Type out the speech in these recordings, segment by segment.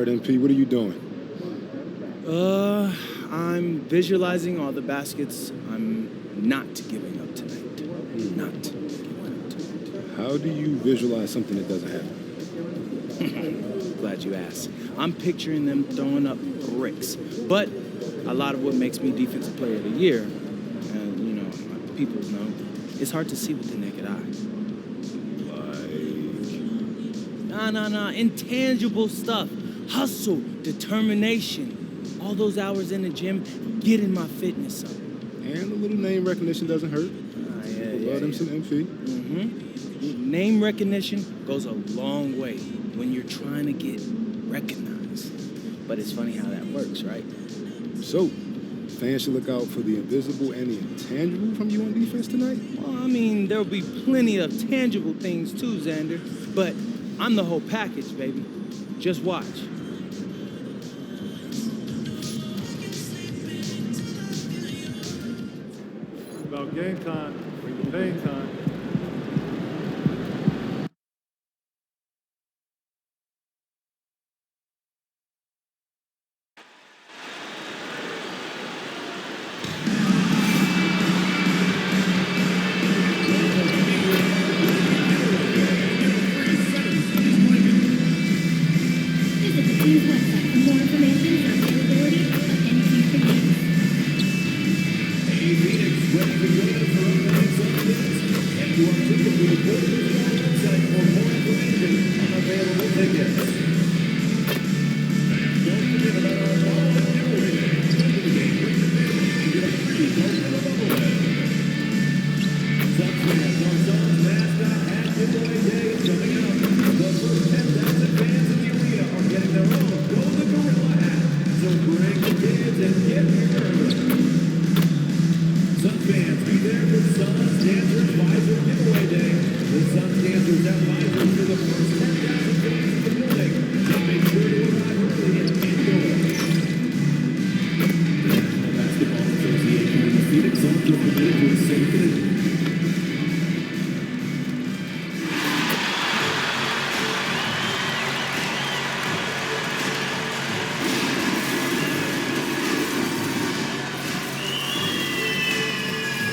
right, MP, what are you doing? I'm visualizing all the baskets I'm not giving up tonight. Not giving up tonight. How do you visualize something that doesn't happen? Glad you asked. I'm picturing them throwing up bricks. But a lot of what makes me Defensive Player of the Year, and you know, people know, it's hard to see with the naked eye. Nah. Intangible stuff. Hustle, determination. All those hours in the gym, getting my fitness up. And a little name recognition doesn't hurt. Love them some MP. Name recognition goes a long way when you're trying to get recognized. But it's funny how that works, right? So, fans should look out for the invisible and the intangible from you on defense tonight? Well, I mean, there'll be plenty of tangible things too, Xander. But I'm the whole package, baby. Just watch. About game time, playing time.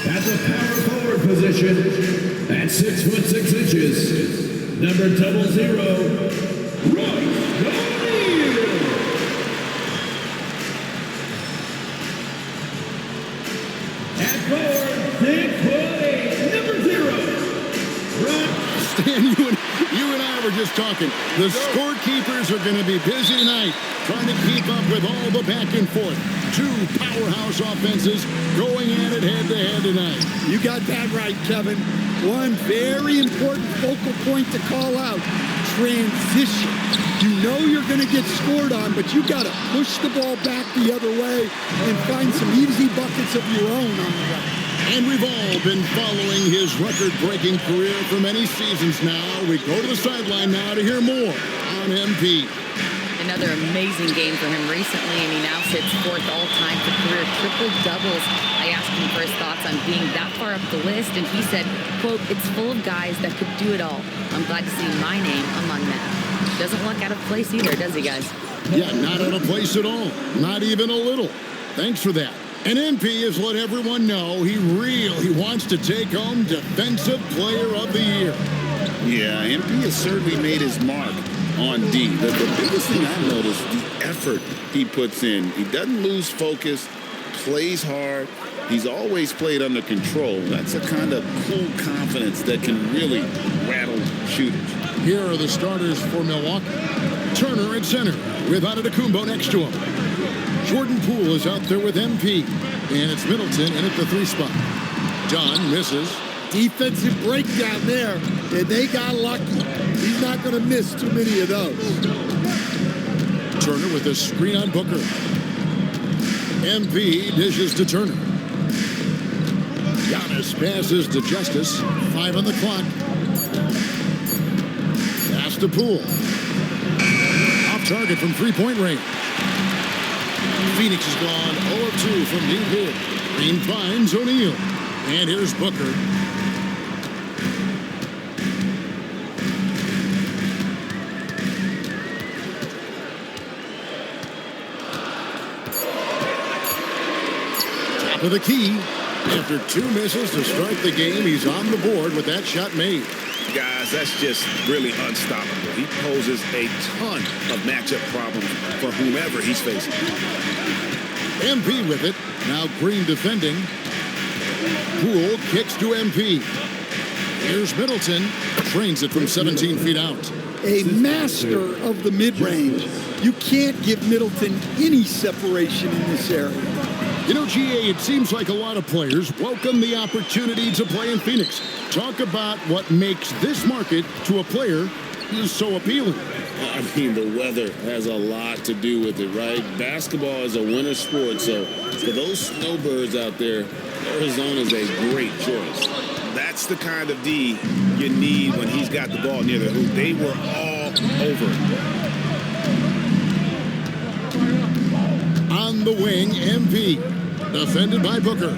At the power forward position, at 6'6", number 00, Royce O'Neal. At forward, 6'8", number 0, Rock. Stan, you and I were just talking. The scorekeepers are going to be busy tonight, trying to keep up with all the back and forth. Two powerhouse offenses going at it head-to-head tonight. You got that right, Kevin. One very important focal point to call out, transition. You know you're going to get scored on, but you got to push the ball back the other way and find some easy buckets of your own on the right. And we've all been following his record-breaking career for many seasons now. We go to the sideline now to hear more on MP. Another amazing game for him recently, and he now sits fourth all-time for career triple-doubles. I asked him for his thoughts on being that far up the list, and he said, quote, "It's full of guys that could do it all. I'm glad to see my name among them." Doesn't look out of place either, does he, guys? Yeah, not out of place at all. Not even a little. Thanks for that. And MP has let everyone know he really wants to take home Defensive Player of the Year. Yeah, MP has certainly made his mark on D. The biggest thing I noticed, the effort he puts in. He doesn't lose focus, plays hard. He's always played under control. That's a kind of cool confidence that can really rattle shooters. Here are the starters for Milwaukee. Turner at center with Antetokounmpo next to him. Jordan Poole is out there with MP. And it's Middleton in at the 3 spot. Dunn misses. Defensive breakdown there, and they got lucky. He's not going to miss too many of those. Turner with a screen on Booker. MP dishes to Turner. Giannis passes to Justice. 5 on the clock. Pass to Poole. Off target from 3-point range. Phoenix is gone 0 of 2 from deep here. Green finds O'Neal. And here's Booker. for the key. After 2 misses to start the game, he's on the board with that shot made. Guys, that's just really unstoppable. He poses a ton of matchup problems for whomever he's facing. MP with it. Now Green defending. Poole kicks to MP. Here's Middleton. Trains it from 17 feet out. A master of the mid-range. You can't give Middleton any separation in this area. You know, GA, it seems like a lot of players welcome the opportunity to play in Phoenix. Talk about what makes this market to a player so appealing. I mean, the weather has a lot to do with it, right? Basketball is a winter sport, so for those snowbirds out there, Arizona's a great choice. That's the kind of D you need when he's got the ball near the hoop. They were all over it. On the wing, MP. Defended by Booker.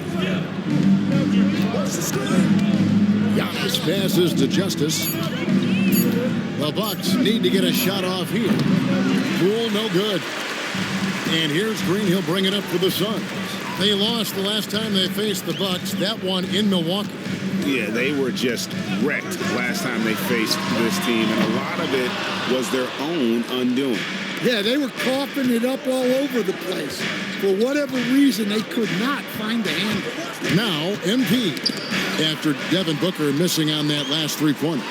Giannis passes to Justice. The Bucks need to get a shot off here. Poole, no good. And here's Green. He'll bring it up for the Suns. They lost the last time they faced the Bucks. That one in Milwaukee. Yeah, they were just wrecked last time they faced this team, and a lot of it was their own undoing. Yeah, they were coughing it up all over the place. For whatever reason, they could not find the handle. Now, MP, after Devin Booker missing on that last three-pointer.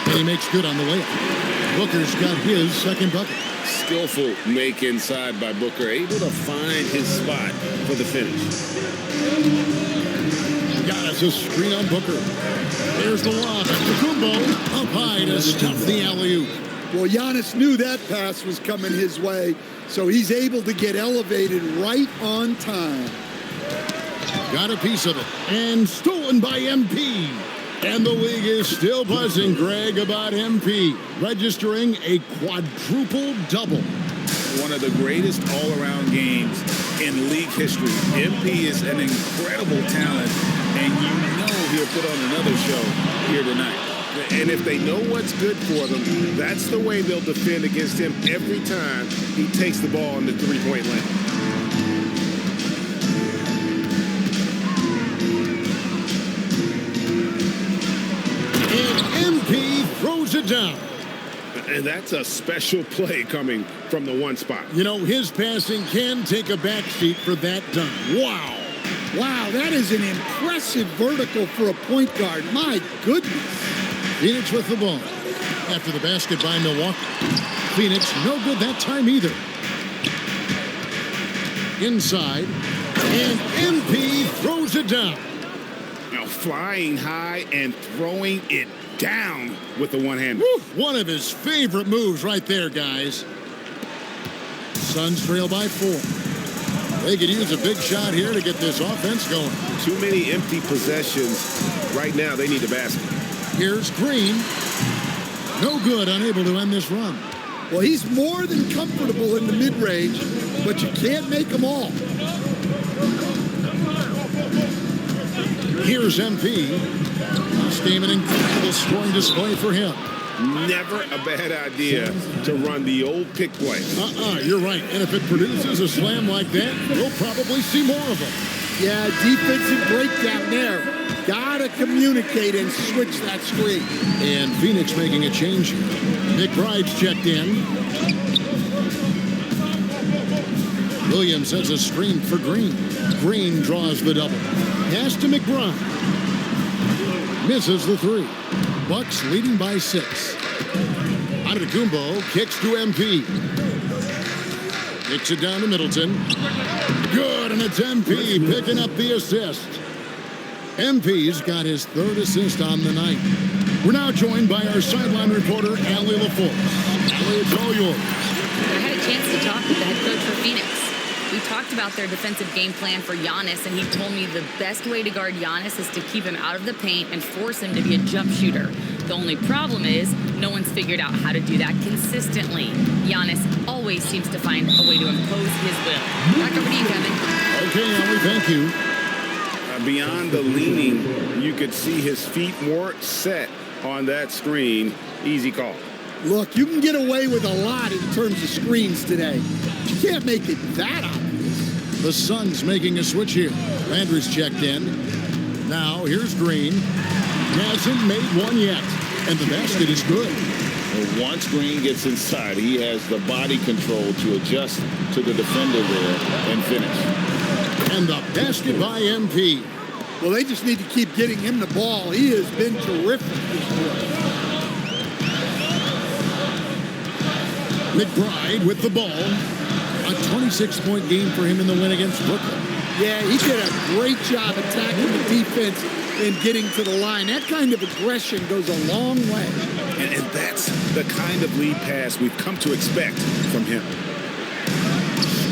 And he makes good on the layup. Booker's got his second bucket. Skillful make inside by Booker, able to find his spot for the finish. Giannis a screen on Booker. There's the lob. Kumbo up high to stuff the alley-oop. Well, Giannis knew that pass was coming his way, so he's able to get elevated right on time. Got a piece of it. And stolen by MP. And the league is still buzzing, Greg, about MP, registering a quadruple double. One of the greatest all-around games in league history. MP is an incredible talent, and you know he'll put on another show here tonight. And if they know what's good for them, that's the way they'll defend against him every time he takes the ball in the three-point lane. MP throws it down. And that's a special play coming from the one spot. You know, his passing can take a backseat for that dunk. Wow. Wow, that is an impressive vertical for a point guard. My goodness. Phoenix with the ball. After the basket by Milwaukee. Phoenix no good that time either. Inside. And MP throws it down. Now flying high and throwing it down with the one-hander. One of his favorite moves right there, guys. Suns trail by 4. They could use a big shot here to get this offense going. Too many empty possessions. Right now, they need a basket. Here's Green. No good, unable to end this run. Well, he's more than comfortable in the mid-range, but you can't make them all. Here's MP. This game an incredible scoring display for him. Never a bad idea to run the old pick play. You're right. And if it produces a slam like that, we'll probably see more of them. Yeah, defensive breakdown there. Gotta communicate and switch that screen. And Phoenix making a change here. McBride's checked in. Williams sets a screen for Green. Green draws the double. Pass to McBride. Misses the three. Bucks leading by 6. Antetokounmpo kicks to MP. Kicks it down to Middleton. Good, and it's MP picking up the assist. MP's got his 3rd assist on the night. We're now joined by our sideline reporter, Allie LaForce. Allie, it's all yours. I had a chance to talk with the head coach for Phoenix. We talked about their defensive game plan for Giannis, and he told me the best way to guard Giannis is to keep him out of the paint and force him to be a jump shooter. The only problem is no one's figured out how to do that consistently. Giannis always seems to find a way to impose his will. Back over to you, Kevin. Okay, Allie, thank you. beyond the leaning, you could see his feet more set on that screen. Easy call. Look, you can get away with a lot in terms of screens today. You can't make it that obvious. The Suns making a switch here. Landry's checked in. Now here's Green. Hasn't made one yet. And the basket is good. Well, once Green gets inside, he has the body control to adjust to the defender there and finish. And the basket by MP. Well, they just need to keep getting him the ball. He has been terrific this year. McBride with the ball. A 26-point game for him in the win against Brooklyn. Yeah, he did a great job attacking the defense and getting to the line. That kind of aggression goes a long way. And that's the kind of lead pass we've come to expect from him.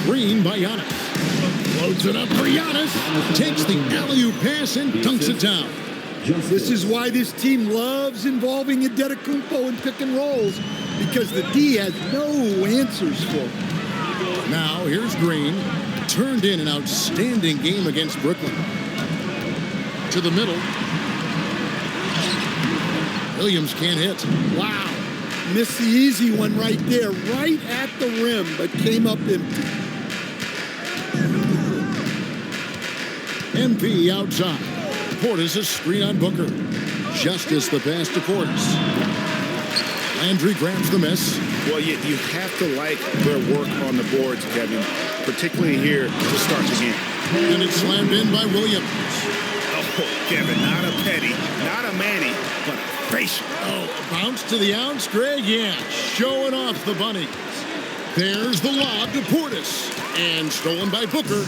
Screen by Giannis. Loads it up for Giannis. Takes the alley-oop pass and dunks it down. This is why this team loves involving Antetokounmpo in pick and rolls, because the D has no answers for him. Now here's Green. Turned in an outstanding game against Brooklyn. To the middle. Williams can't hit. Wow. Missed the easy one right there, right at the rim, but came up empty. MP outside. Portis a screen on Booker. Justice the pass to Portis. Landry grabs the miss. Well, you have to like their work on the boards, Kevin, particularly here to start the game. And it's slammed in by Williams. Oh, Kevin, not a Petty, not a Manny, but a facial. Oh, a bounce to the ounce, Greg. Yeah, showing off the bunnies. There's the lob to Portis. And stolen by Booker.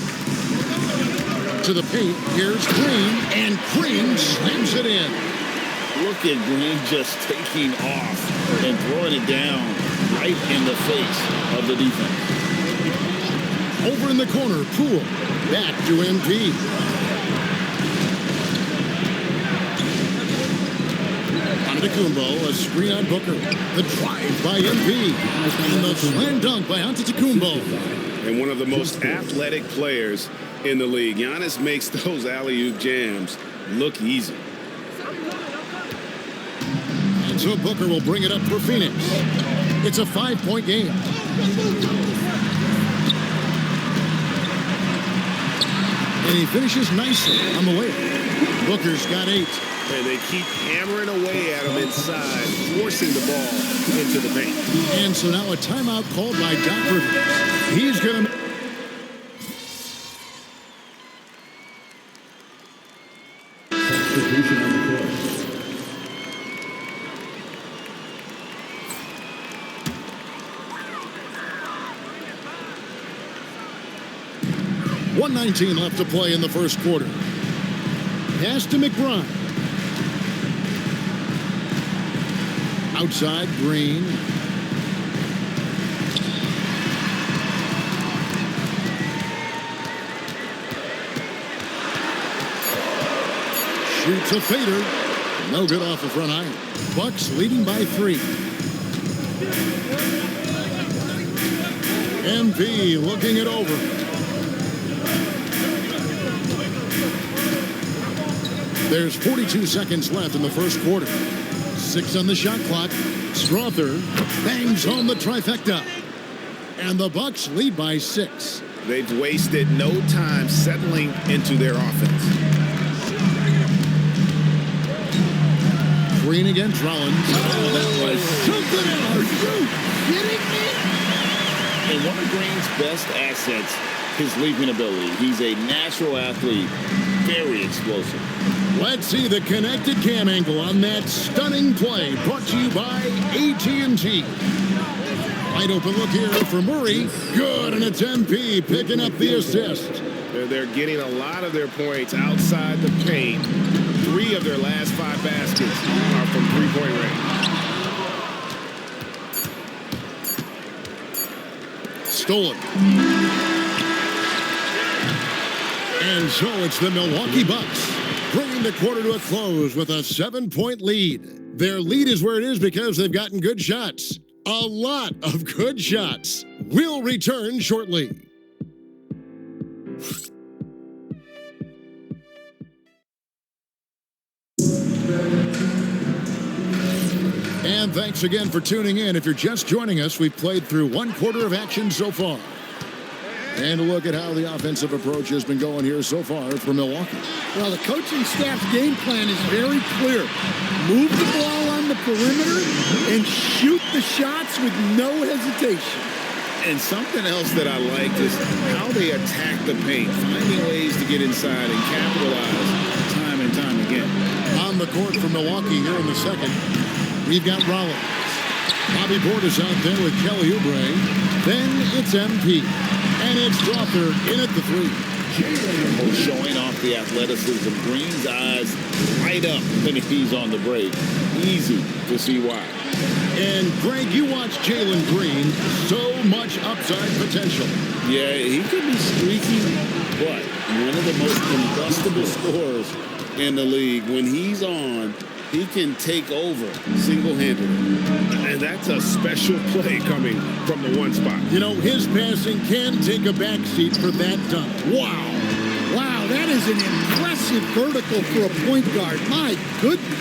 To the paint, here's Green, and Green slams it in. Look at Green just taking off and throwing it down right in the face of the defense. Over in the corner, Poole. Back to MP. Antetokounmpo, a screen on Booker. The drive by MP. And the slam dunk by Antetokounmpo. And one of the most athletic players in the league. Giannis makes those alley-oop jams look easy. And so Booker will bring it up for Phoenix. It's a 5-point game. And he finishes nicely on the way. Booker's got 8. And they keep hammering away at him inside, forcing the ball into the paint. And so now a timeout called by Doc Rivers. He's going to... Substitution on the court. 1:19 left to play in the first quarter. Pass to McBride. Outside, Green. Shoots a fader. No good off the front iron. Bucks leading by 3. MP looking it over. There's 42 seconds left in the first quarter. 6 on the shot clock. Strother bangs home the trifecta. And the Bucks lead by 6. They've wasted no time settling into their offense. Green against Rollins. Oh, that was something else. Are you kidding me? And one of Green's best assets, his leaping ability. He's a natural athlete, very explosive. Let's see the connected cam angle on that stunning play, brought to you by AT&T. Wide open look here for Murray. Good, and it's MP picking up the assist. They're getting a lot of their points outside the paint. 3 of their last 5 baskets are from three-point range. Stolen. And so it's the Milwaukee Bucks bringing the quarter to a close with a 7-point lead. Their lead is where it is because they've gotten good shots. A lot of good shots. We'll return shortly. And thanks again for tuning in. If you're just joining us, we've played through 1/4 of action so far. And a look at how the offensive approach has been going here so far for Milwaukee. Well, the coaching staff's game plan is very clear. Move the ball on the perimeter and shoot the shots with no hesitation. And something else that I liked is how they attack the paint, finding ways to get inside and capitalize time and time again. On the court for Milwaukee here in the second, we've got Rollins. Bobby Portis out there with Kelly Oubre. Then it's MP. And it's Crawford in at the three. Showing off the athleticism. Green's eyes light up when he's on the break. Easy to see why. And Greg, you watch Jalen Green. So much upside potential. Yeah, he could be streaky, but one of the most combustible scorers in the league. When he's on, he can take over single-handedly. And that's a special play coming from the one spot. You know, his passing can take a backseat for that dunk. Wow. Wow, that is an impressive vertical for a point guard. My goodness.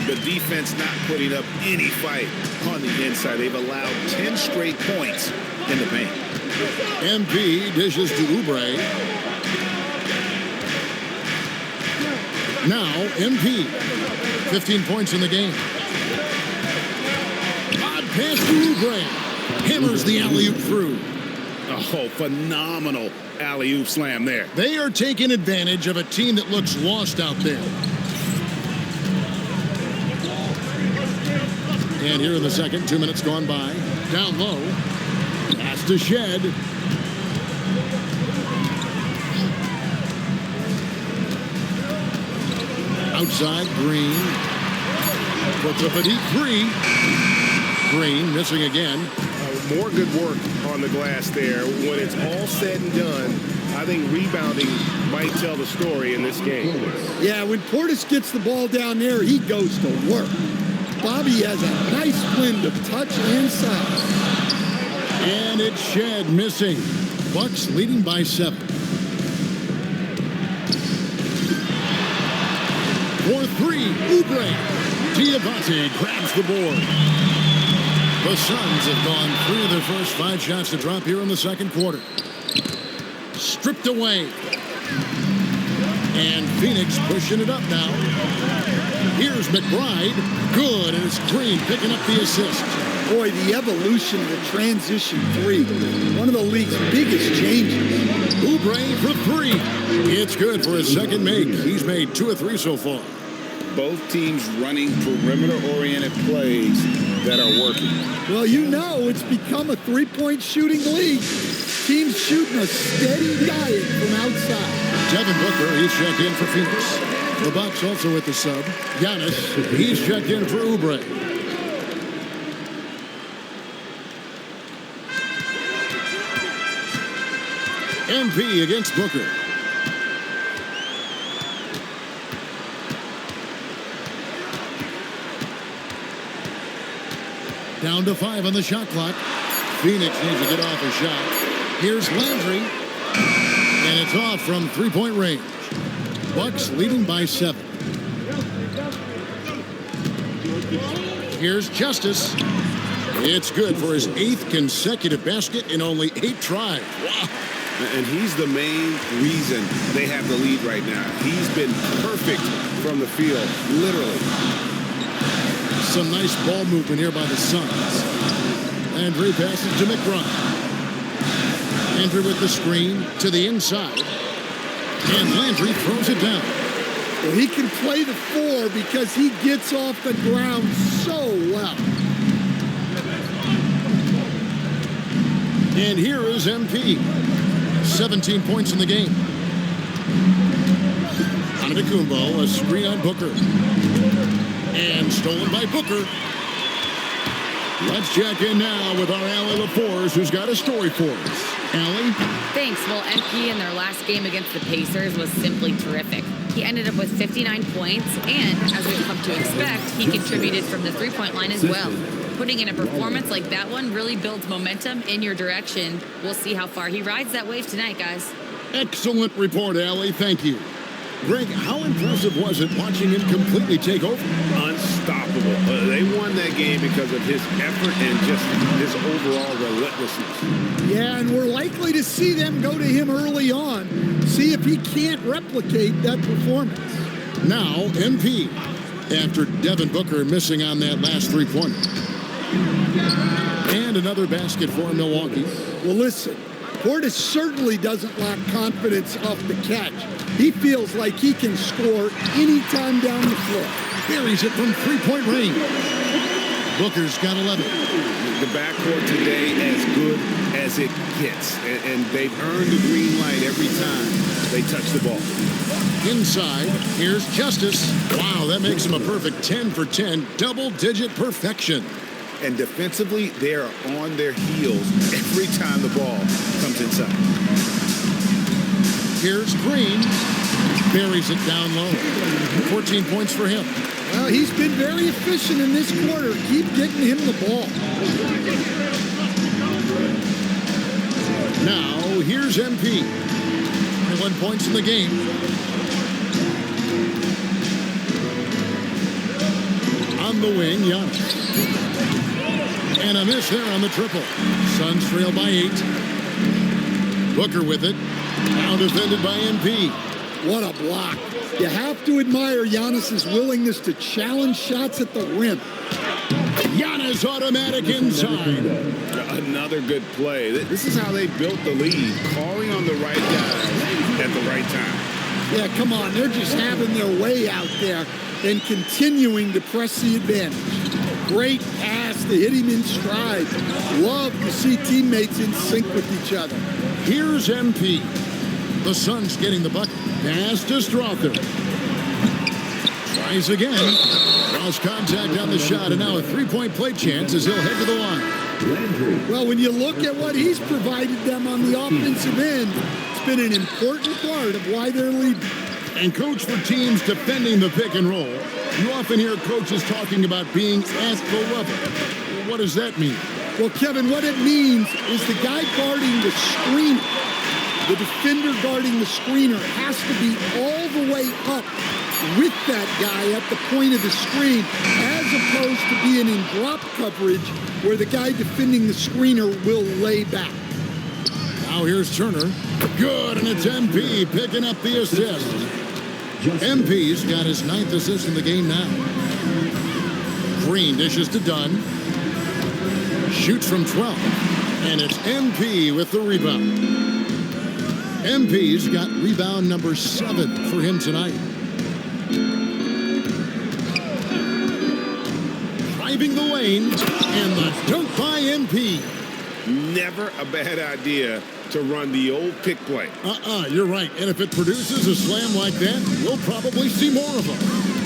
The defense not putting up any fight on the inside. They've allowed 10 straight points in the paint. MP dishes to Oubre. Now, MP. 15 points in the game. Odd pass to Oubre. Hammers the alley-oop through. Oh, phenomenal alley-oop slam there. They are taking advantage of a team that looks lost out there. And here in the second, 2 minutes gone by. Down low. Pass to Shed. Outside, Green. Puts up a deep three. Green missing again. More good work on the glass there. When it's all said and done, I think rebounding might tell the story in this game. Yeah, when Portis gets the ball down there, he goes to work. Bobby has a nice blend of touch and size. And it's Shed missing. Bucks leading by 7. For 3, Oubre. Diabate grabs the board. The Suns have gone 3 of their first 5 shots to drop here in the second quarter. Stripped away. And Phoenix pushing it up now. Here's McBride. Good, and it's Green picking up the assist. Boy, the evolution of the transition three. One of the league's biggest changes. Oubre for 3. It's good for his second make. He's made 2 of 3 so far. Both teams running perimeter-oriented plays that are working. Well, you know it's become a three-point shooting league. Teams shooting a steady diet from outside. Devin Booker, he's checked in for Phoenix. The Bucks also with the sub. Giannis, he's checked in for Oubre. MP against Booker. Down to 5 on the shot clock. Phoenix needs to get off a shot. Here's Landry. And it's off from three-point range. Bucks leading by 7. Here's Justice. It's good for his 8th consecutive basket in only 8 tries. Wow. And he's the main reason they have the lead right now. He's been perfect from the field, literally. Some nice ball movement here by the Suns. Landry passes to McBride. Landry with the screen to the inside. And Landry throws it down. Well, he can play the 4 because he gets off the ground so well. And here is MP. 17 points in the game. Antetokounmpo, a screen on Booker. And stolen by Booker. Let's check in now with our Allie LaForce, who's got a story for us. Allie? Thanks. Well, MP in their last game against the Pacers was simply terrific. He ended up with 59 points, and as we've come to expect, he contributed from the three-point line as well. Putting in a performance like that one really builds momentum in your direction. We'll see how far he rides that wave tonight, guys. Excellent report, Allie. Thank you. Greg, how impressive was it watching him completely take over? Unstoppable. They won that game because of his effort and just his overall relentlessness. Yeah, and we're likely to see them go to him early on, see if he can't replicate that performance. Now, MP, after Devin Booker missing on that last three-pointer. And another basket for Milwaukee. Well, listen, Portis certainly doesn't lack confidence off the catch. He feels like he can score anytime down the floor. Buries it from three-point range. Booker's got 11. The backcourt today as good as it gets. And they've earned the green light every time they touch the ball. Inside, here's Justice. Wow, that makes him a perfect 10 for 10, double-digit perfection. And defensively, they are on their heels every time the ball comes inside. Here's Green. Buries it down low. 14 points for him. Well, he's been very efficient in this quarter. Keep getting him the ball. Now, here's MP. 1 points in the game. On the wing, Giannis. And a miss there on the triple. Suns trail by 8. Booker with it. Now defended by MP. What a block. You have to admire Giannis's willingness to challenge shots at the rim. Giannis automatic inside. Another good play. This is how they built the lead, calling on the right guys at the right time. Yeah, come on. They're just having their way out there and continuing to press the advantage. Great pass to hit him in stride. Love to see teammates in sync with each other. Here's MP. The Suns getting the bucket. Pass to Strother. Tries again. Lost contact on the shot, and now a three-point play chance as he'll head to the line. Well, when you look at what he's provided them on the offensive end, it's been an important part of why they're leading. And coach, for teams defending the pick and roll, you often hear coaches talking about being at the level. What does that mean? Well, Kevin, what it means is the guy guarding the screener, the defender guarding the screener, has to be all the way up with that guy at the point of the screen, as opposed to being in drop coverage where the guy defending the screener will lay back. Now here's Turner. Good, and it's MP picking up the assist. MP's got his 9th assist in the game now. Green dishes to Dunn. Shoots from 12. And it's MP with the rebound. MP's got rebound number 7 for him tonight. Driving the lane, and the dunk by MP. Never a bad idea to run the old pick play. You're right. And if it produces a slam like that, we'll probably see more of them.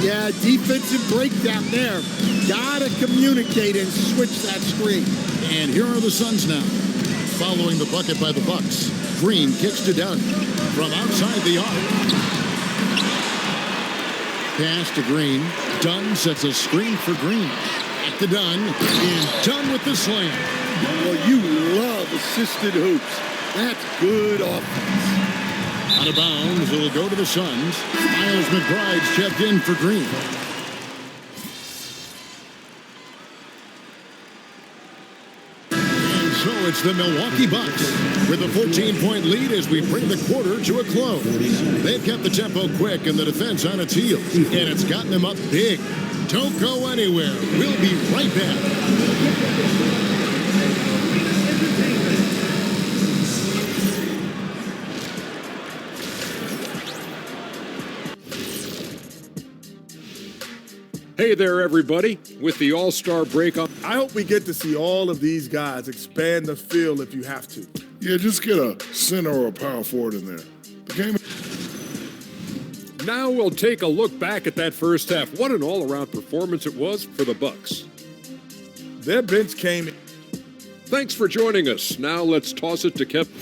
Yeah, defensive breakdown there. Gotta communicate and switch that screen. And here are the Suns now, following the bucket by the Bucks. Green kicks to Dunn from outside the arc. Pass to Green. Dunn sets a screen for Green. Back to Dunn, and Dunn with the slam. Well, you love assisted hoops. That's good offense. Out of bounds, it'll go to the Suns. Miles McBride's checked in for Green. And so it's the Milwaukee Bucks with a 14-point lead as we bring the quarter to a close. They've kept the tempo quick and the defense on its heels, and it's gotten them up big. Don't go anywhere. We'll be right back. Hey there, everybody. With the All-Star break up, I hope we get to see all of these guys expand the field if you have to. Yeah, just get a center or a power forward in there. The game. now we'll take a look back at that first half. What an all-around performance it was for the Bucks. Their bench came in. Thanks for joining us. Now let's toss it to Kevin.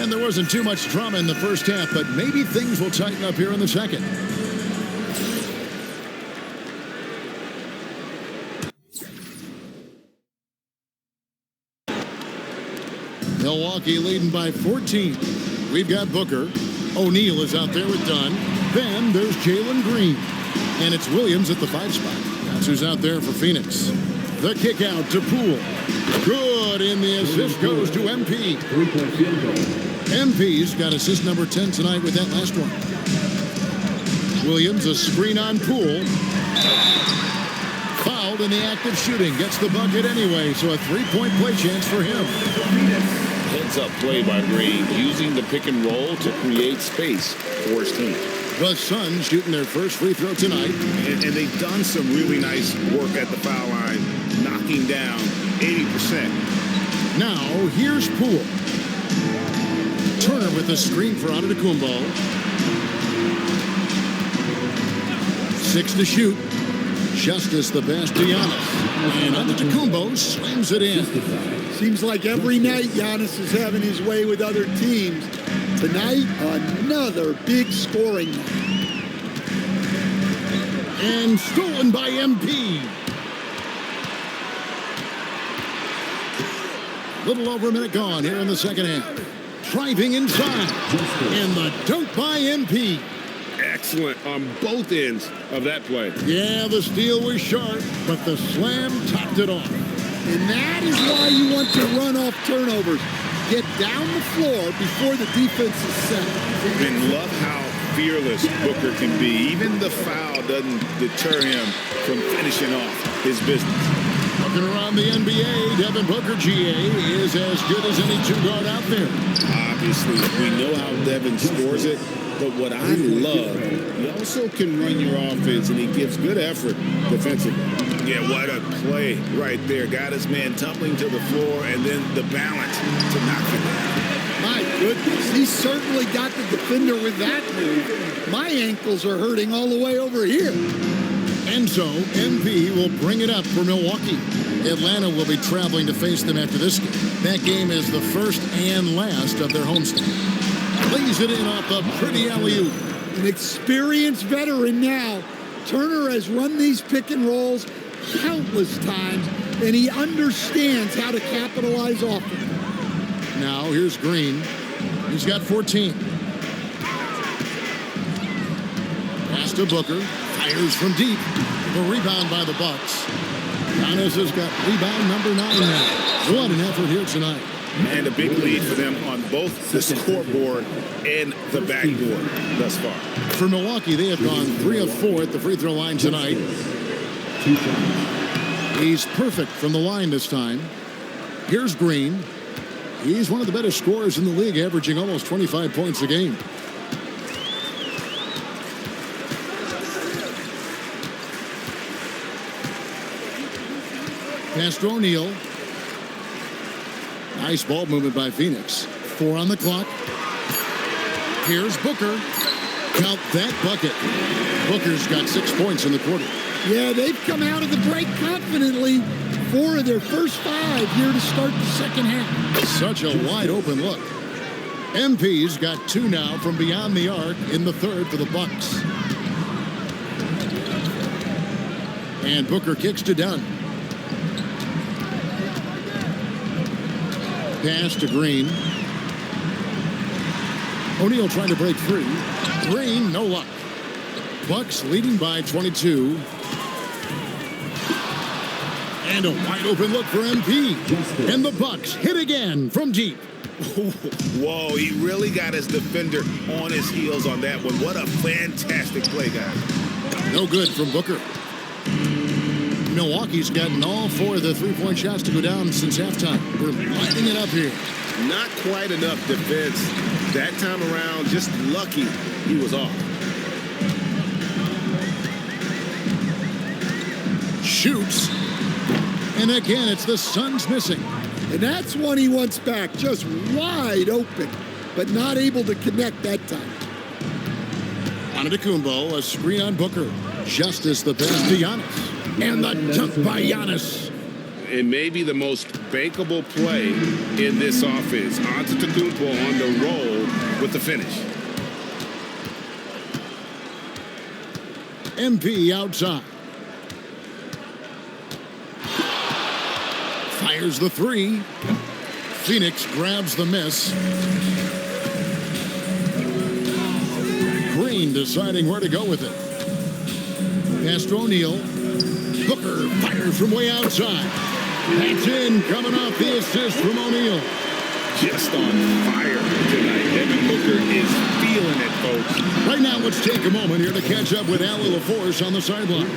And there wasn't too much drama in the first half, but maybe things will tighten up here in the second. Milwaukee leading by 14. We've got Booker. O'Neal is out there with Dunn. Then there's Jalen Green. And it's Williams at the 5 spot. That's who's out there for Phoenix. The kick out to Poole. Good, and the assist goes to MP. Three-point field goal. MP's got assist number 10 tonight with that last one. Williams, a screen on Poole. Fouled in the act of shooting. Gets the bucket anyway, so a 3-point play chance for him. Heads-up play by Green, using the pick and roll to create space for his team. The Suns shooting their first free throw tonight. And they've done some really nice work at the foul line, knocking down 80%. Now, here's Poole. Turner with the screen for Antetokounmpo. 6 to shoot. Justice the best to Giannis. And Antetokounmpo slams it in. Seems like every night Giannis is having his way with other teams. Tonight, another big scoring night. And stolen by MP. Little over a minute gone here in the second half. Driving inside. And the dunk by MP. Excellent on both ends of that play. Yeah, the steal was sharp, but the slam topped it off. And that is why you want to run off turnovers. Get down the floor before the defense is set. And love how fearless Booker can be. Even the foul doesn't deter him from finishing off his business. Looking around the NBA, Devin Booker, GA, is as good as any 2-guard out there. Obviously, we know how Devin scores it. But what I love, he also can run your offense, and he gives good effort defensively. Yeah, what a play right there. Got his man tumbling to the floor, and then the balance to knock him down. My goodness, he certainly got the defender with that move. My ankles are hurting all the way over here. And so, MP will bring it up for Milwaukee. Atlanta will be traveling to face them after this game. That game is the first and last of their homestand. Lays it in off the pretty alley-oop. An experienced veteran now. Turner has run these pick and rolls countless times, and he understands how to capitalize off it. Now here's Green. He's got 14. Pass to Booker. Fires from deep. The rebound by the Bucks. Giannis has got rebound number 9 now. What an effort here tonight. And a big lead for them on both the scoreboard and the backboard thus far. For Milwaukee, they have gone 3 of 4 at the free throw line tonight. He's perfect from the line this time. Here's Green. He's one of the better scorers in the league, averaging almost 25 points a game. Pass to O'Neal. Nice ball movement by Phoenix. 4 on the clock. Here's Booker. Count that bucket. Booker's got 6 points in the quarter. Yeah, they've come out of the break confidently. 4 of their first 5 here to start the second half. Such a wide open look. MP's got 2 now from beyond the arc in the third for the Bucks. And Booker kicks to Dunn. Pass to Green. O'Neal trying to break free. Green, no luck. Bucks leading by 22. And a wide open look for MP. And the Bucks hit again from deep. Whoa, he really got his defender on his heels on that one. What a fantastic play, guys. No good from Booker. Milwaukee's gotten all 4 of the 3-point shots to go down since halftime. We're lighting it up here. Not quite enough defense that time around. Just lucky he was off. Shoots. And again, it's the Suns missing. And that's one he wants back. Just wide open, but not able to connect that time. Antetokounmpo, a screen on Booker. Justice the pass to Giannis. And the dunk by Giannis. It may be the most bankable play in this offense. Antetokounmpo on the roll with the finish. MP outside. Fires the 3. Phoenix grabs the miss. Green deciding where to go with it. Pass to O'Neal. Booker fires from way outside. That's in, coming off the assist from O'Neal. Just on fire tonight. Devin Booker is feeling it, folks. Right now, let's take a moment here to catch up with Allie LaForce on the sideline.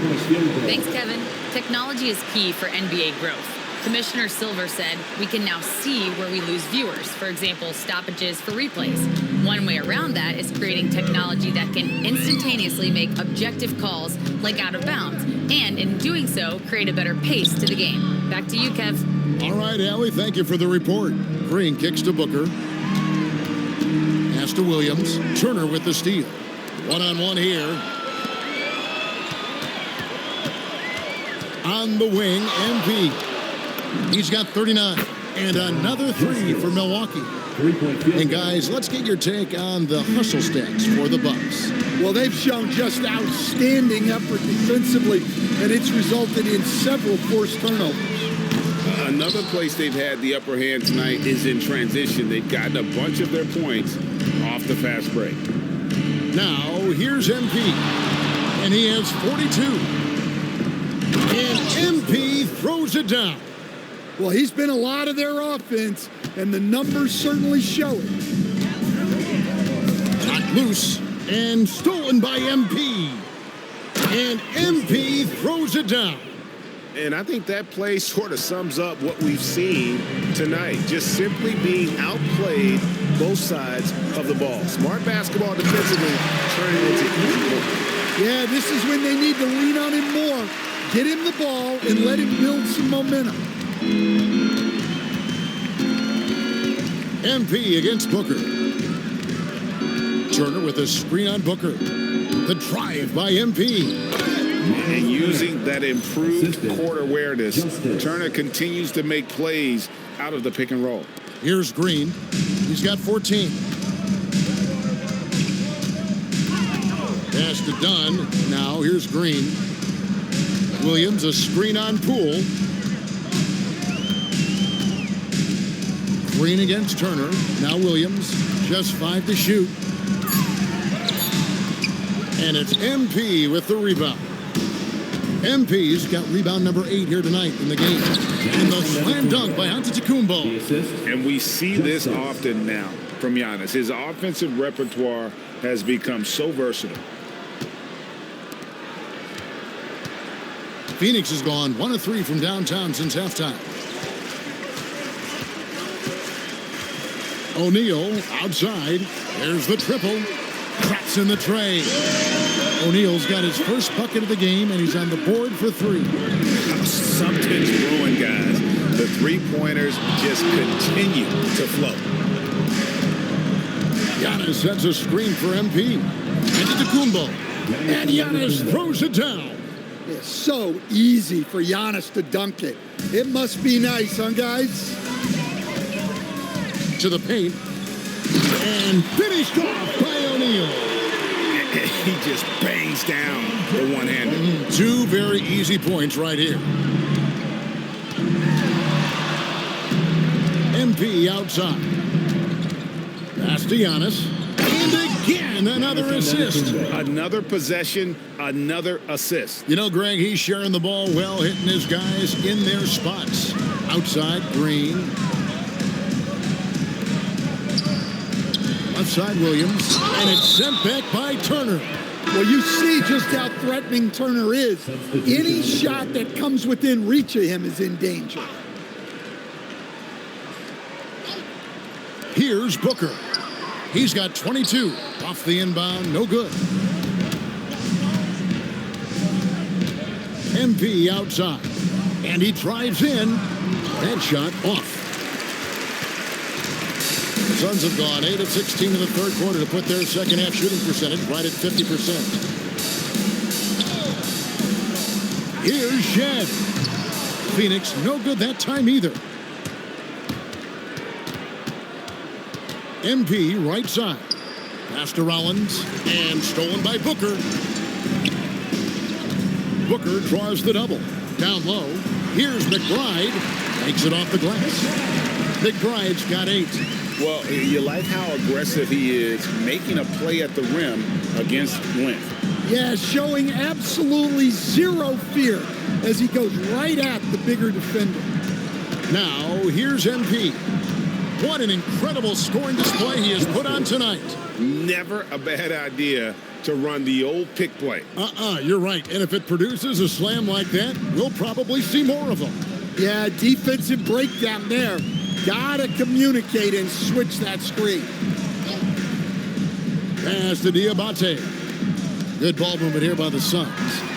Thanks, Kevin. Technology is key for NBA growth. Commissioner Silver said, we can now see where we lose viewers, for example, stoppages for replays. One way around that is creating technology that can instantaneously make objective calls like out of bounds, and in doing so, create a better pace to the game. Back to you, Kev. All right, Allie, thank you for the report. Green kicks to Booker. Pass to Williams. Turner with the steal. One-on-one here. On the wing, MP. He's got 39. And another three for Milwaukee. And guys, let's get your take on the hustle stats for the Bucks. Well, they've shown just outstanding effort defensively, and it's resulted in several forced turnovers. Another place they've had the upper hand tonight is in transition. They've gotten a bunch of their points off the fast break. Now, here's MP. And he has 42. And MP throws it down. Well, he's been a lot of their offense, and the numbers certainly show it. Got loose and stolen by MP. And MP throws it down. And I think that play sort of sums up what we've seen tonight. Just simply being outplayed both sides of the ball. Smart basketball defensively turning into easy points. Yeah, this is when they need to lean on him more. Get him the ball and let him build some momentum. MP against Booker. Turner with a screen on Booker. The drive by MP. And using that improved court awareness, Turner continues to make plays out of the pick and roll. Here's Green. He's got 14. Pass to Dunn. Now here's Green. Williams, a screen on Poole. Green against Turner. Now Williams, just 5 to shoot. And it's MP with the rebound. MP's got rebound number 8 here tonight in the game. And the slam dunk by Antetokounmpo. And we see this often now from Giannis. His offensive repertoire has become so versatile. Phoenix has gone 1 of 3 from downtown since halftime. O'Neal outside. There's the triple. Cracks in the tray. O'Neal's got his first bucket of the game, and he's on the board for 3. Something's brewing, guys. The three-pointers just continue to flow. Giannis sets a screen for MP. Antetokounmpo. And Giannis throws it down. It's so easy for Giannis to dunk it. It must be nice, huh, guys? To the paint. And finished off by O'Neal. He just bangs down the one-hander. 2 very easy points right here. MP outside. Pass to Giannis. And again, another assist. Another possession, another assist. You know, Greg, he's sharing the ball well, hitting his guys in their spots. Outside, Green. Left side, Williams. And it's sent back by Turner. Well, you see just how threatening Turner is. Any shot that comes within reach of him is in danger. Here's Booker. He's got 22. Off the inbound, no good. MP outside. And he drives in. That shot off. The Suns have gone 8 of 16 in the third quarter to put their second half shooting percentage right at 50%. Here's Shed. Phoenix, no good that time either. MP right side. Pass to Rollins and stolen by Booker. Booker draws the double. Down low. Here's McBride. Takes it off the glass. McBride's got 8. Well, you like how aggressive he is making a play at the rim against length. Yeah, showing absolutely zero fear as he goes right at the bigger defender. Now, here's MP. What an incredible scoring display he has put on tonight. Never a bad idea to run the old pick play. You're right. And if it produces a slam like that, we'll probably see more of them. Yeah, defensive breakdown there. Gotta communicate and switch that screen. Pass to Diabate. Good ball movement here by the Suns.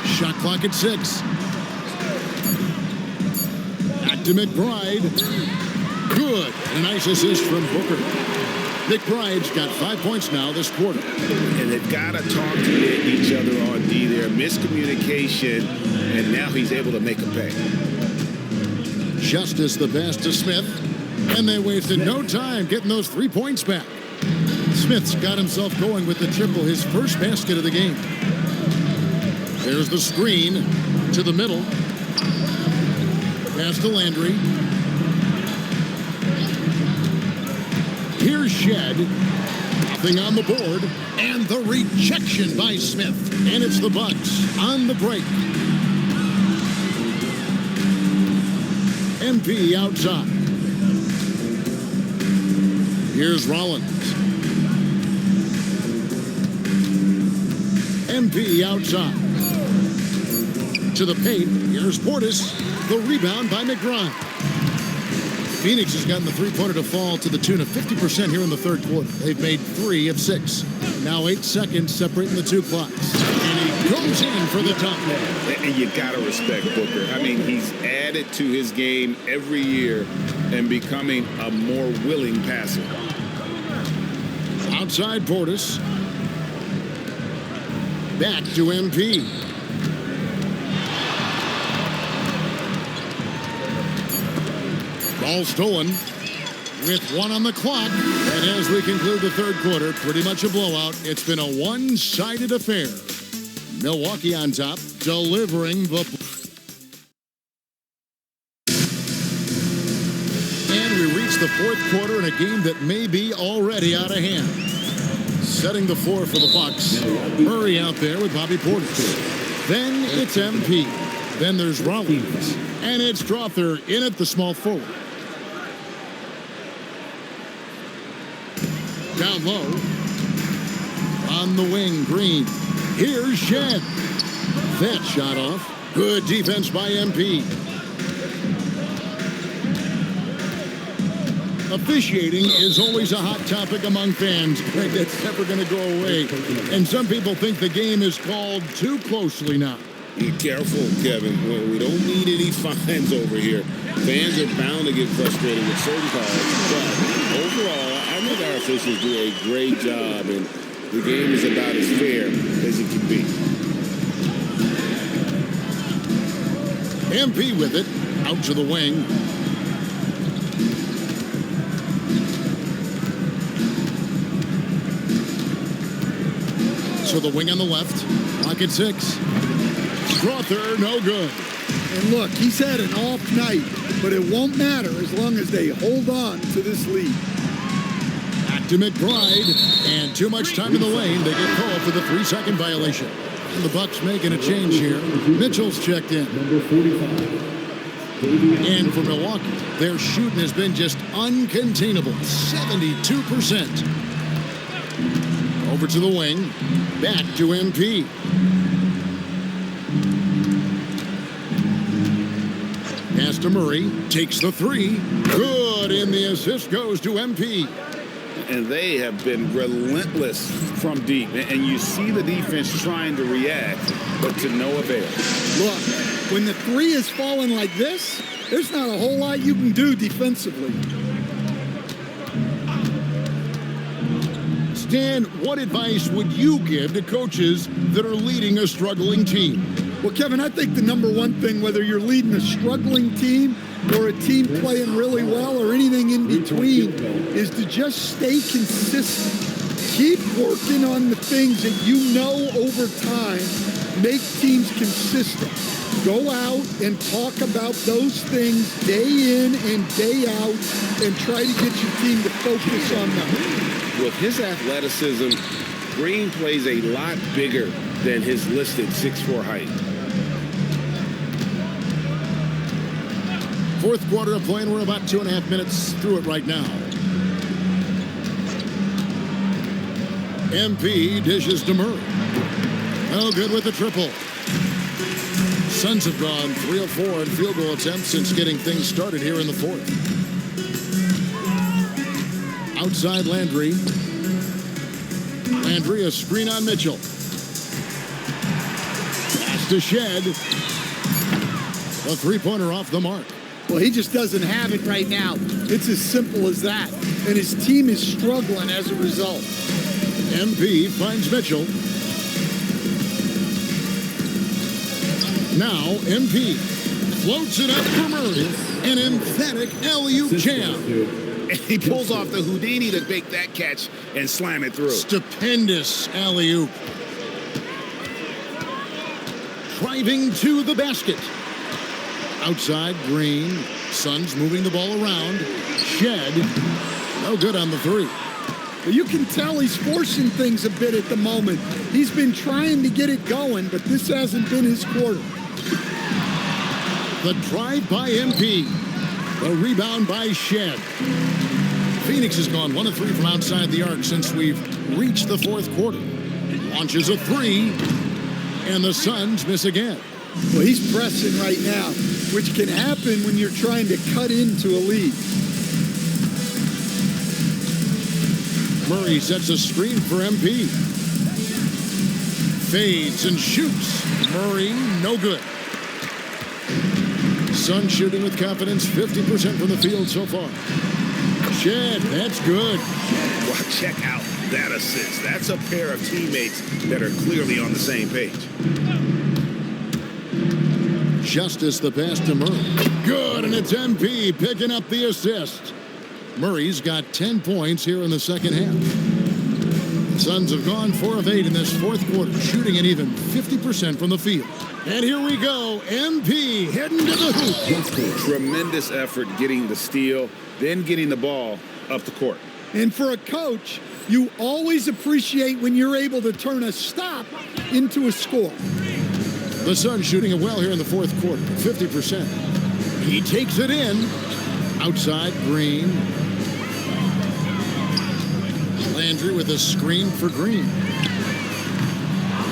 Shot clock at 6. Back to McBride. Good. A nice assist from Booker. McBride's got 5 points now this quarter. And they've got to talk to each other on D there. Miscommunication, and now he's able to make a pay. Justice the pass to Smith. And they wasted no time getting those 3 points back. Smith's got himself going with the triple, his first basket of the game. There's the screen to the middle. Pass to Landry. Here's Shed. Nothing on the board. And the rejection by Smith. And it's the Bucks on the break. MP outside. Here's Rollins. MP outside. To the paint. Here's Portis. The rebound by McBride. Phoenix has gotten the three-pointer to fall to the tune of 50% here in the third quarter. They've made 3 of 6. Now 8 seconds separating the two clocks. And he goes in for the dunk. And you got to respect Booker. I mean, he's added to his game every year and becoming a more willing passer. Outside Portis. Back to MP. Ball stolen with 1 on the clock. And as we conclude the third quarter, pretty much a blowout. It's been a one-sided affair. Milwaukee on top, delivering the... And we reach the fourth quarter in a game that may be already out of hand. Setting the floor for the Bucks. Murray out there with Bobby Portis. Then it's MP. Then there's Rollins. And it's Strother in at the small forward. Down low. On the wing, Green. Here's Shed. That shot off. Good defense by MP. Officiating is always a hot topic among fans. That's never going to go away. And some people think the game is called too closely now. Be careful, Kevin. We don't need any fines over here. Fans are bound to get frustrated with certain calls. But overall, I think our officials do a great job, and the game is about as fair as it can be. MP with it. Out to the wing. So the wing on the left. Clock at 6. Strother, no good. And look, he's had an off night, but it won't matter as long as they hold on to this lead. Back to McBride, and too much time in the lane. They get called for the 3-second violation. And the Bucks making a change here. Mitchell's checked in. And for Milwaukee, their shooting has been just uncontainable. 72%. Over to the wing. Back to MP. Pass to Murray. Takes the 3. Good. And the assist goes to MP. And they have been relentless from deep. And you see the defense trying to react, but to no avail. Look, when the 3 is falling like this, there's not a whole lot you can do defensively. Stan, what advice would you give to coaches that are leading a struggling team? Well, Kevin, I think the number one thing, whether you're leading a struggling team or a team playing really well or anything in between, is to just stay consistent. Keep working on the things that you know over time make teams consistent. Go out and talk about those things day in and day out and try to get your team to focus on them. With his athleticism, Green plays a lot bigger than his listed 6'4" height. Fourth quarter of play, and we're about 2.5 minutes through it right now. MP dishes to Murray. Oh, good with the triple. Suns have gone 3 of 4 in field goal attempts since getting things started here in the fourth. Outside Landry. Landry, a screen on Mitchell. Pass to Shed. A three-pointer off the mark. Well, he just doesn't have it right now. It's as simple as that. And his team is struggling as a result. MP finds Mitchell. Now MP floats it up for Murray. An emphatic alley-oop jam. And he pulls off the Houdini to make that catch and slam it through. Stupendous alley-oop. Driving to the basket. Outside, Green. Suns moving the ball around. Shed. No good on the three. You can tell he's forcing things a bit at the moment. He's been trying to get it going, but this hasn't been his quarter. The drive by MP. The rebound by Shed. Phoenix has gone 1 of 3 from outside the arc since we've reached the fourth quarter. Launches a three, and the Suns miss again. Well, he's pressing right now, which can happen when you're trying to cut into a lead. Murray sets a screen for MP. Fades and shoots. Murray, no good. Sun shooting with confidence, 50% from the field so far. Shed, that's good. Well, check out that assist. That's a pair of teammates that are clearly on the same page. Justice the pass to Murray. Good, and it's MP picking up the assist. Murray's got 10 points here in the second half. Suns have gone 4 of 8 in this fourth quarter, shooting an even 50% from the field. And here we go, MP heading to the hoop. Tremendous effort getting the steal, then getting the ball up the court. And for a coach, you always appreciate when you're able to turn a stop into a score. The Suns shooting it well here in the fourth quarter, 50%. He takes it in. Outside, Green. Landry with a screen for Green.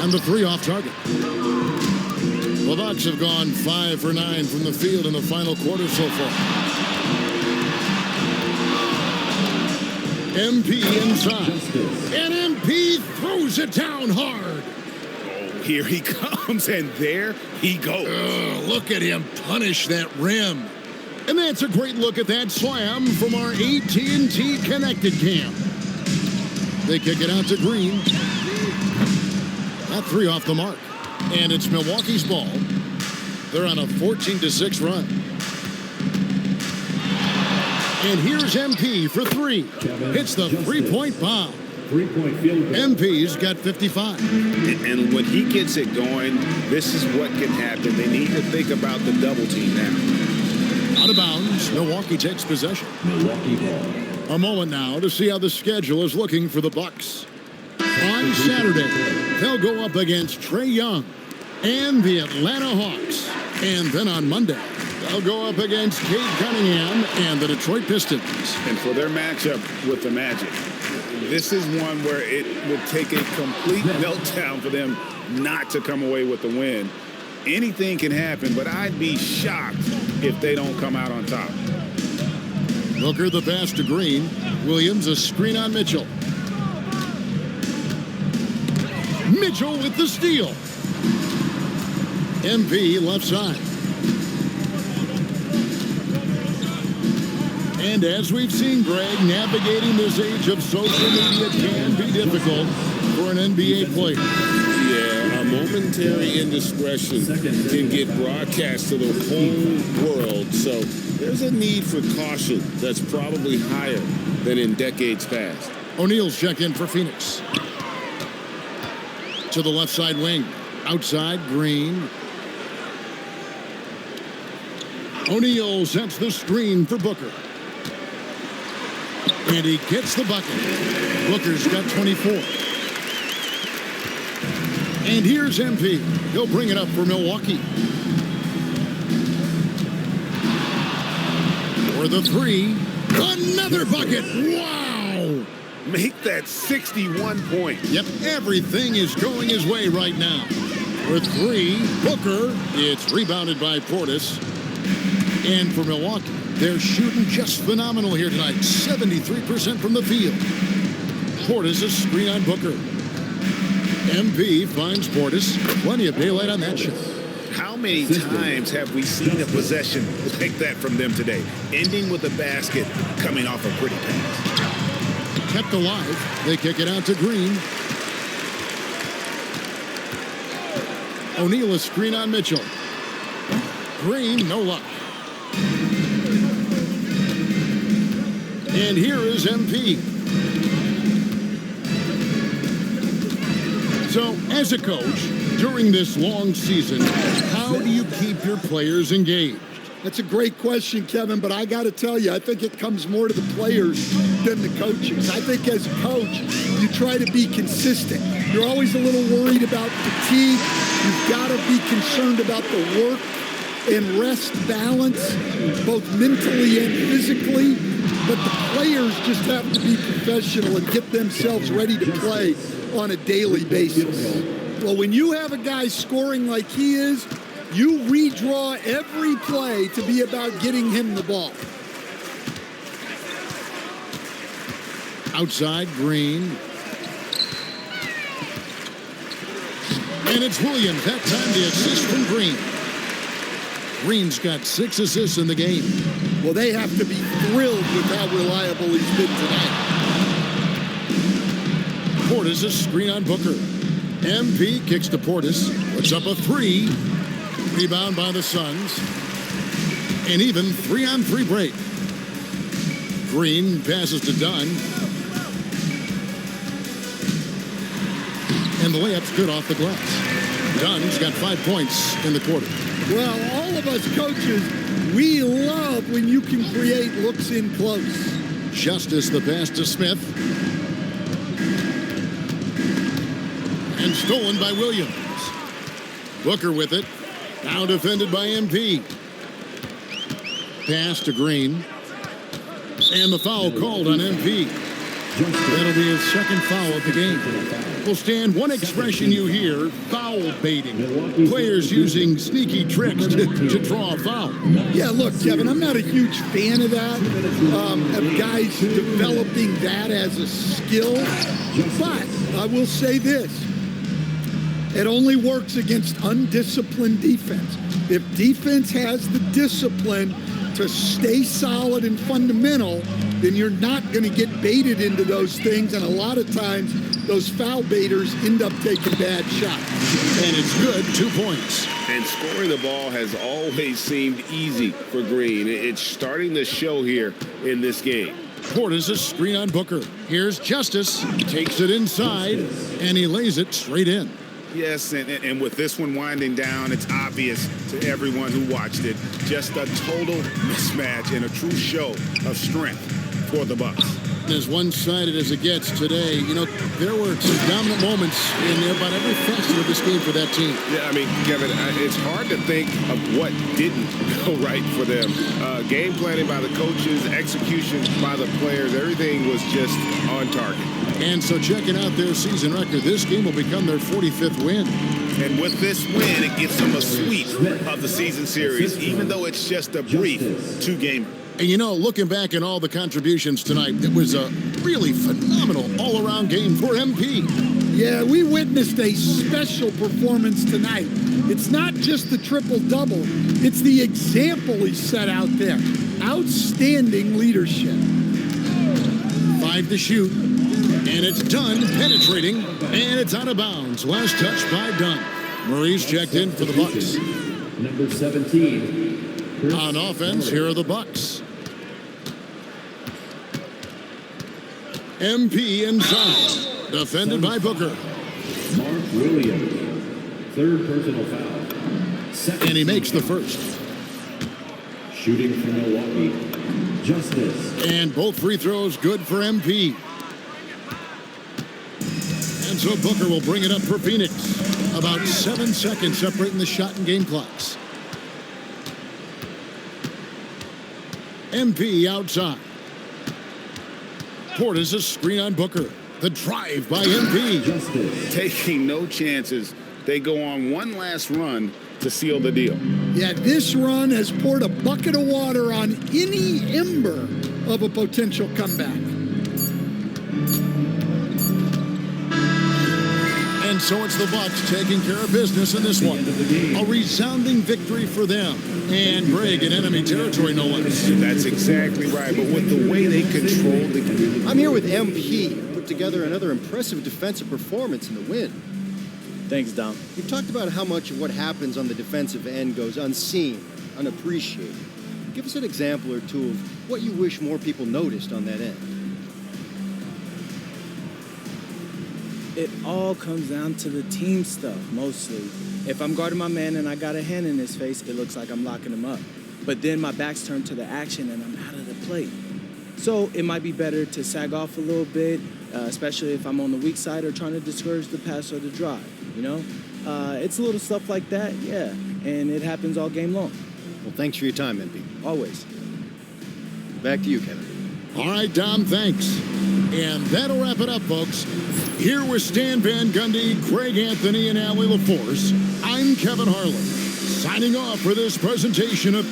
And the three off target. The Bucks have gone 5 for 9 from the field in the final quarter so far. MP inside. And MP throws it down hard. Here he comes, and there he goes. Look at him punish that rim. And that's a great look at that slam from our AT&T connected cam. They kick it out to Green. That three off the mark. And it's Milwaukee's ball. They're on a 14-6 run. And here's MP for three. Hits the three-point bomb. Three-point field goal. MP's got 55. And when he gets it going, this is what can happen. They need to think about the double team now. Out of bounds, Milwaukee takes possession. Milwaukee ball. A moment now to see how the schedule is looking for the Bucks. On Saturday, they'll go up against Trae Young and the Atlanta Hawks. And then on Monday, they'll go up against Cade Cunningham and the Detroit Pistons. And for their matchup with the Magic, this is one where it would take a complete meltdown for them not to come away with the win. Anything can happen, but I'd be shocked if they don't come out on top. Booker the pass to Green. Williams a screen on Mitchell. Mitchell with the steal. MP left side. And as we've seen, Greg, navigating this age of social media can be difficult for an NBA player. Yeah, a momentary indiscretion can get broadcast to the whole world. So there's a need for caution that's probably higher than in decades past. O'Neal's check in for Phoenix. To the left side wing. Outside, Green. O'Neal sets the screen for Booker. And he gets the bucket. Booker's got 24. And here's MP. He'll bring it up for Milwaukee. For the three. Another bucket. Wow. Make that 61 points. Yep, everything is going his way right now. For three, Booker. It's rebounded by Portis. And for Milwaukee, they're shooting just phenomenal here tonight. 73% from the field. Portis a screen on Booker. MP finds Portis. Plenty of daylight on that shot. How many times have we seen a possession like that from them today? Ending with a basket, coming off a pretty pass. Kept alive. They kick it out to Green. O'Neal a screen on Mitchell. Green, no luck. And here is MP. So, as a coach, during this long season, how do you keep your players engaged? That's a great question, Kevin, but I got to tell you, I think it comes more to the players than the coaches. I think as a coach, you try to be consistent. You're always a little worried about fatigue. You've got to be concerned about the work and rest balance, both mentally and physically. But the players just have to be professional and get themselves ready to play on a daily basis. Well, when you have a guy scoring like he is, you redraw every play to be about getting him the ball. Outside, Green. And it's Williams. That time the assist from Green. Green's got 6 assists in the game. Well, they have to be thrilled with how reliable he's been tonight. Portis a screen on Booker. MP kicks to Portis. Puts up a 3. Rebound by the Suns. And even 3-on-3 break. Green passes to Dunn. And the layup's good off the glass. Dunn's got 5 points in the quarter. Well, all of us coaches, we love when you can create looks in close. Justice the pass to Smith. And stolen by Williams. Booker with it. Now defended by MP. Pass to Green. And the foul called on MP. That'll be his second foul of the game. Well, Stan, one expression you hear, foul baiting. Players using sneaky tricks to draw a foul. Yeah, look, Kevin, I'm not a huge fan of that, of guys developing that as a skill. But I will say this. It only works against undisciplined defense. If defense has the discipline to stay solid and fundamental, then you're not going to get baited into those things. And a lot of times, those foul baiters end up taking bad shots. And it's good, 2 points. And scoring the ball has always seemed easy for Green. It's starting to show here in this game. Portis a screen on Booker. Here's Justice. Takes it inside, and he lays it straight in. Yes, and with this one winding down, it's obvious to everyone who watched it. Just a total mismatch and a true show of strength for the Bucks. As one-sided as it gets today, you know, there were some dominant moments in about every facet of this game for that team. Yeah, I mean, Kevin, it's hard to think of what didn't go right for them. Game planning by the coaches, execution by the players, everything was just on target. And so checking out their season record, this game will become their 45th win. And with this win, it gives them a sweep of the season series, even though it's just a brief 2-gamer. And you know, looking back at all the contributions tonight, it was a really phenomenal all-around game for MP. Yeah, we witnessed a special performance tonight. It's not just the triple-double. It's the example he set out there. Outstanding leadership. 5 to shoot. And it's Dunn penetrating. And it's out of bounds. Last touch by Dunn. Murray's checked in for the Bucks. Number 17. On offense, here are the Bucks. MP inside. Defended by Booker. Mark Williams. Third personal foul. And he makes the first. Shooting from Milwaukee, Justice. And both free throws good for MP. And so Booker will bring it up for Phoenix. About 7 seconds separating the shot and game clocks. MP outside. Portis a screen on Booker. The drive by MP. Justice. Taking no chances. They go on one last run to seal the deal. Yeah, this run has poured a bucket of water on any ember of a potential comeback. And so it's the Bucks taking care of business in this one. A resounding victory for them. And Greg in enemy territory, no less. That's exactly right. But with the way they controlled the game. I'm here with MP. Put together another impressive defensive performance in the win. Thanks, Dom. You've talked about how much of what happens on the defensive end goes unseen, unappreciated. Give us an example or two of what you wish more people noticed on that end. It all comes down to the team stuff, mostly. If I'm guarding my man and I got a hand in his face, it looks like I'm locking him up. But then my back's turned to the action and I'm out of the plate. So it might be better to sag off a little bit, especially if I'm on the weak side or trying to discourage the pass or the drive, you know? It's little stuff like that, yeah, and it happens all game long. Well, thanks for your time, MP. Always. Back to you, Kevin. All right, Dom, thanks. And that'll wrap it up, folks. Here with Stan Van Gundy, Craig Anthony, and Allie LaForce, I'm Kevin Harlan, signing off for this presentation of